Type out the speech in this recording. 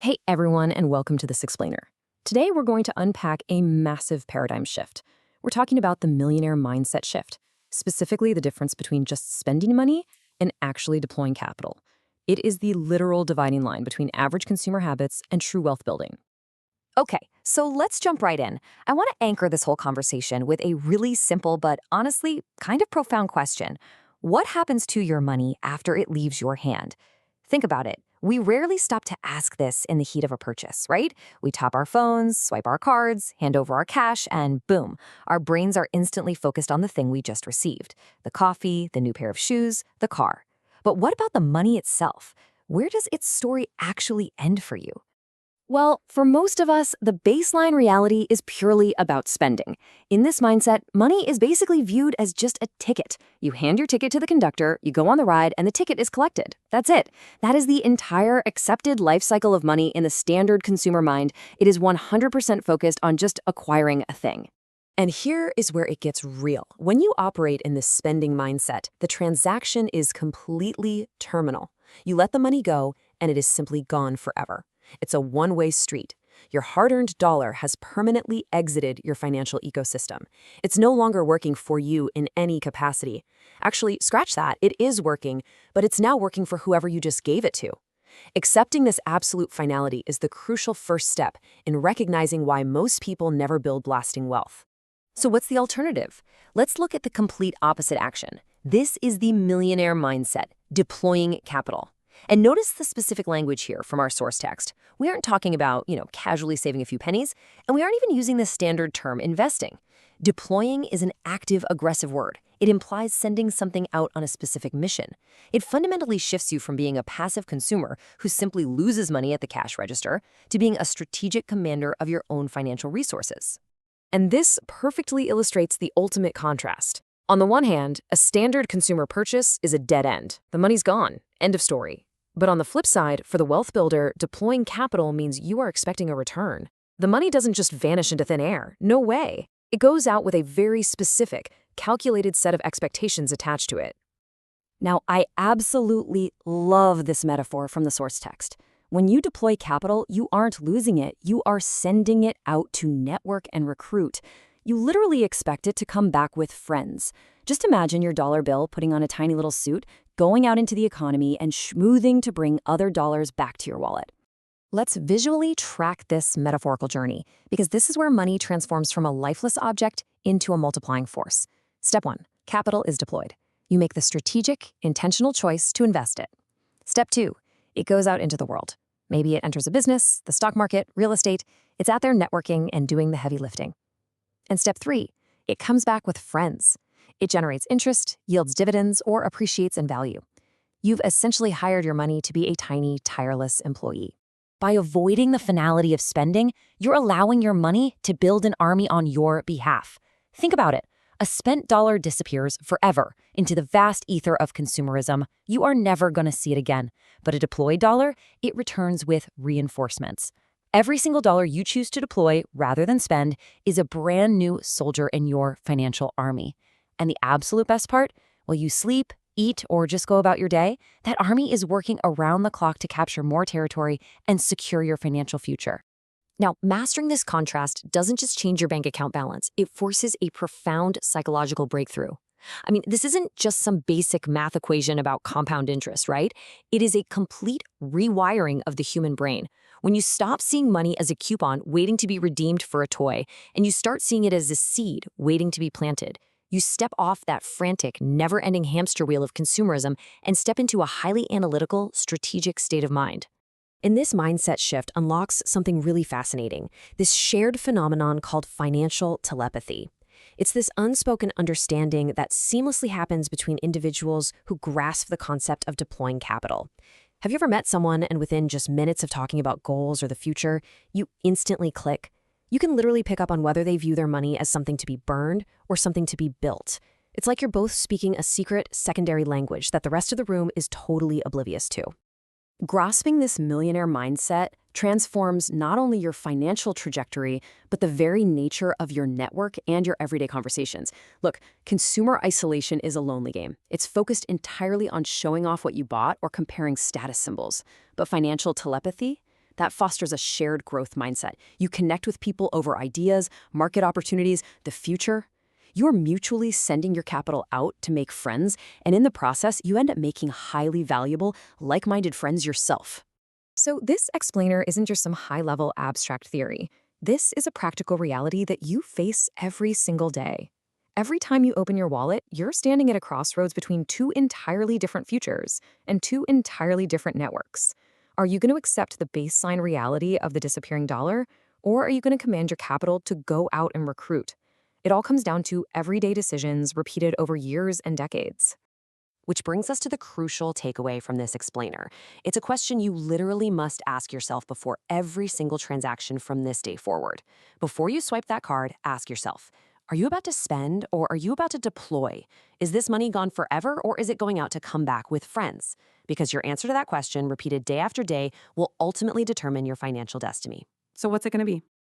Hey everyone, and welcome to This Explainer. Today we're going to unpack a massive paradigm shift. We're talking about the millionaire mindset shift, specifically the difference between just spending money and actually deploying capital. It is the literal dividing line between average consumer habits and true wealth building. Okay, so let's jump right in. I want to anchor this whole conversation with a really simple but honestly kind of profound question. What happens to your money after it leaves your hand? Think about it. We rarely stop to ask this in the heat of a purchase, right? We tap our phones, swipe our cards, hand over our cash, and boom, our brains are instantly focused on the thing we just received: the coffee, the new pair of shoes, the car. But what about the money itself? Where does its story actually end for you? Well, for most of us, the baseline reality is purely about spending. In this mindset, money is basically viewed as just a ticket. You hand your ticket to the conductor, you go on the ride, and the ticket is collected. That's it. That is the entire accepted life cycle of money in the standard consumer mind. It is 100% focused on just acquiring a thing. And here is where it gets real. When you operate in this spending mindset, the transaction is completely terminal. You let the money go, and it is simply gone forever. It's a one-way street. Your hard-earned dollar has permanently exited your financial ecosystem. It's no longer working for you in any capacity. Actually, scratch that, it is working, but it's now working for whoever you just gave it to. Accepting this absolute finality is the crucial first step in recognizing why most people never build lasting wealth. So what's the alternative? Let's look at the complete opposite action. This is the millionaire mindset, deploying capital. And notice the specific language here from our source text. We aren't talking about, casually saving a few pennies, and we aren't even using the standard term investing. Deploying is an active, aggressive word. It implies sending something out on a specific mission. It fundamentally shifts you from being a passive consumer who simply loses money at the cash register to being a strategic commander of your own financial resources. And this perfectly illustrates the ultimate contrast. On the one hand, a standard consumer purchase is a dead end. The money's gone. End of story. But on the flip side, for the wealth builder, deploying capital means you are expecting a return. The money doesn't just vanish into thin air. No way. It goes out with a very specific, calculated set of expectations attached to it. Now, I absolutely love this metaphor from the source text. When you deploy capital, you aren't losing it. You are sending it out to network and recruit. You literally expect it to come back with friends. Just imagine your dollar bill putting on a tiny little suit, going out into the economy and schmoothing to bring other dollars back to your wallet. Let's visually track this metaphorical journey, because this is where money transforms from a lifeless object into a multiplying force. Step 1, capital is deployed. You make the strategic, intentional choice to invest it. Step 2, it goes out into the world. Maybe it enters a business, the stock market, real estate. It's out there networking and doing the heavy lifting. And step 3, it comes back with friends. It generates interest, yields dividends, or appreciates in value. You've essentially hired your money to be a tiny, tireless employee. By avoiding the finality of spending, you're allowing your money to build an army on your behalf. Think about it. A spent dollar disappears forever into the vast ether of consumerism. You are never going to see it again. But a deployed dollar, it returns with reinforcements. Every single dollar you choose to deploy rather than spend is a brand new soldier in your financial army. And the absolute best part, while you sleep, eat, or just go about your day, that army is working around the clock to capture more territory and secure your financial future. Now, mastering this contrast doesn't just change your bank account balance, it forces a profound psychological breakthrough. I mean, this isn't just some basic math equation about compound interest, right? It is a complete rewiring of the human brain. When you stop seeing money as a coupon waiting to be redeemed for a toy, and you start seeing it as a seed waiting to be planted, you step off that frantic, never-ending hamster wheel of consumerism and step into a highly analytical, strategic state of mind. And this mindset shift unlocks something really fascinating, this shared phenomenon called financial telepathy. It's this unspoken understanding that seamlessly happens between individuals who grasp the concept of deploying capital. Have you ever met someone and within just minutes of talking about goals or the future, you instantly click? You can literally pick up on whether they view their money as something to be burned or something to be built. It's like you're both speaking a secret, secondary language that the rest of the room is totally oblivious to. Grasping this millionaire mindset transforms not only your financial trajectory, but the very nature of your network and your everyday conversations. Look, consumer isolation is a lonely game. It's focused entirely on showing off what you bought or comparing status symbols. But financial telepathy? That fosters a shared growth mindset. You connect with people over ideas, market opportunities, the future. You're mutually sending your capital out to make friends, and in the process, you end up making highly valuable, like-minded friends yourself. So, this explainer isn't just some high level abstract theory. This is a practical reality that you face every single day. Every time you open your wallet, you're standing at a crossroads between two entirely different futures and two entirely different networks. Are you going to accept the baseline reality of the disappearing dollar, or are you going to command your capital to go out and recruit? It all comes down to everyday decisions repeated over years and decades. Which brings us to the crucial takeaway from this explainer. It's a question you literally must ask yourself before every single transaction from this day forward. Before you swipe that card, ask yourself, are you about to spend or are you about to deploy? Is this money gone forever or is it going out to come back with friends? Because your answer to that question, repeated day after day, will ultimately determine your financial destiny. So what's it going to be?